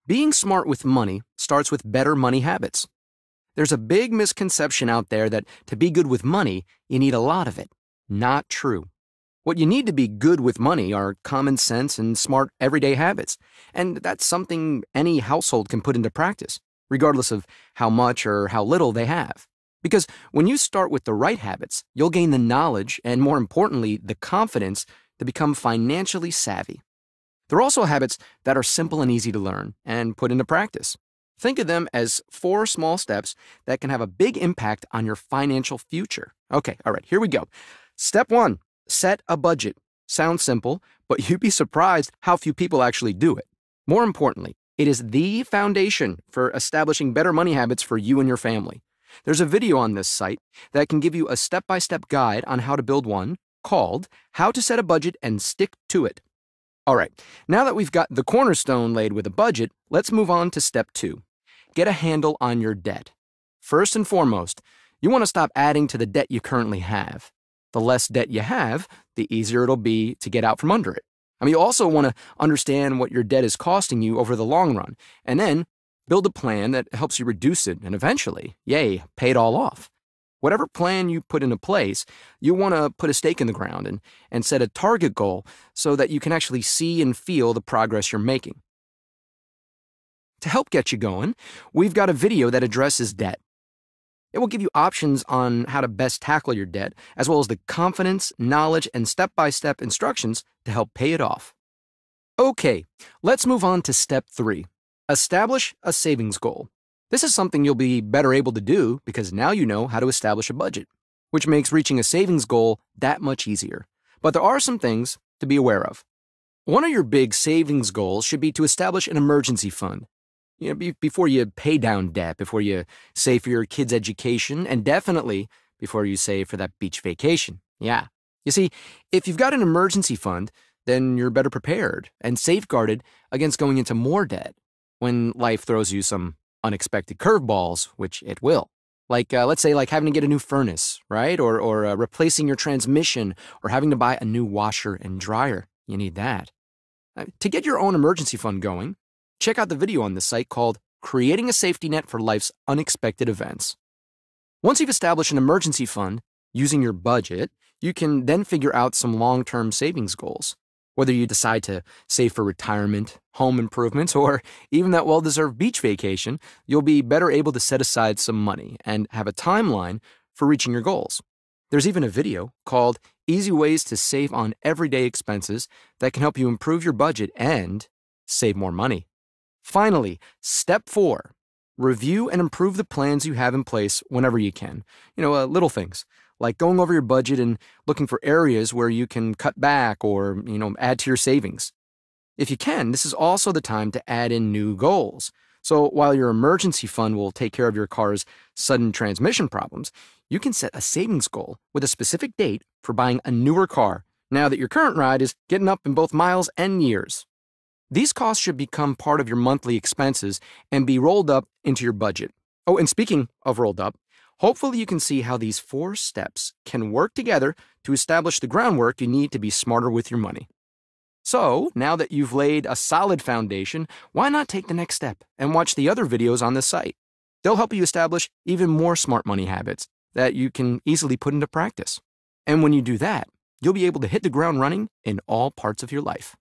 Being smart with money starts with better money habits. There's a big misconception out there that to be good with money, you need a lot of it. Not true. What you need to be good with money are common sense and smart everyday habits, and that's something any household can put into practice, regardless of how much or how little they have. Because when you start with the right habits, you'll gain the knowledge and, more importantly, the confidence to become financially savvy. There are also habits that are simple and easy to learn and put into practice. Think of them as 4 small steps that can have a big impact on your financial future. Okay, all right, here we go. Step 1, set a budget. Sounds simple, but you'd be surprised how few people actually do it. More importantly, it is the foundation for establishing better money habits for you and your family. There's a video on this site that can give you a step-by-step guide on how to build one called How to Set a Budget and Stick to It. All right, now that we've got the cornerstone laid with a budget, let's move on to step 2. Get a handle on your debt. First and foremost, you want to stop adding to the debt you currently have. The less debt you have, the easier it'll be to get out from under it. You also want to understand what your debt is costing you over the long run, and then build a plan that helps you reduce it and eventually, yay, pay it all off. Whatever plan you put into place, you want to put a stake in the ground and set a target goal so that you can actually see and feel the progress you're making. To help get you going, we've got a video that addresses debt. It will give you options on how to best tackle your debt, as well as the confidence, knowledge, and step-by-step instructions to help pay it off. Okay, let's move on to step 3. Establish a savings goal. This is something you'll be better able to do because now you know how to establish a budget, which makes reaching a savings goal that much easier. But there are some things to be aware of. One of your big savings goals should be to establish an emergency fund. Before you pay down debt, before you save for your kids' education, and definitely before you save for that beach vacation. Yeah. You see, if you've got an emergency fund, then you're better prepared and safeguarded against going into more debt when life throws you some unexpected curveballs, which it will. Let's say having to get a new furnace, right? Or replacing your transmission, or having to buy a new washer and dryer. You need that. To get your own emergency fund going, check out the video on this site called Creating a Safety Net for Life's Unexpected Events. Once you've established an emergency fund using your budget, you can then figure out some long-term savings goals. Whether you decide to save for retirement, home improvements, or even that well-deserved beach vacation, you'll be better able to set aside some money and have a timeline for reaching your goals. There's even a video called Easy Ways to Save on Everyday Expenses that can help you improve your budget and save more money. Finally, step 4, review and improve the plans you have in place whenever you can. Little things like going over your budget and looking for areas where you can cut back or, add to your savings. If you can, this is also the time to add in new goals. So while your emergency fund will take care of your car's sudden transmission problems, you can set a savings goal with a specific date for buying a newer car now that your current ride is getting up in both miles and years. These costs should become part of your monthly expenses and be rolled up into your budget. Oh, and speaking of rolled up, hopefully you can see how these 4 steps can work together to establish the groundwork you need to be smarter with your money. So, now that you've laid a solid foundation, why not take the next step and watch the other videos on this site? They'll help you establish even more smart money habits that you can easily put into practice. And when you do that, you'll be able to hit the ground running in all parts of your life.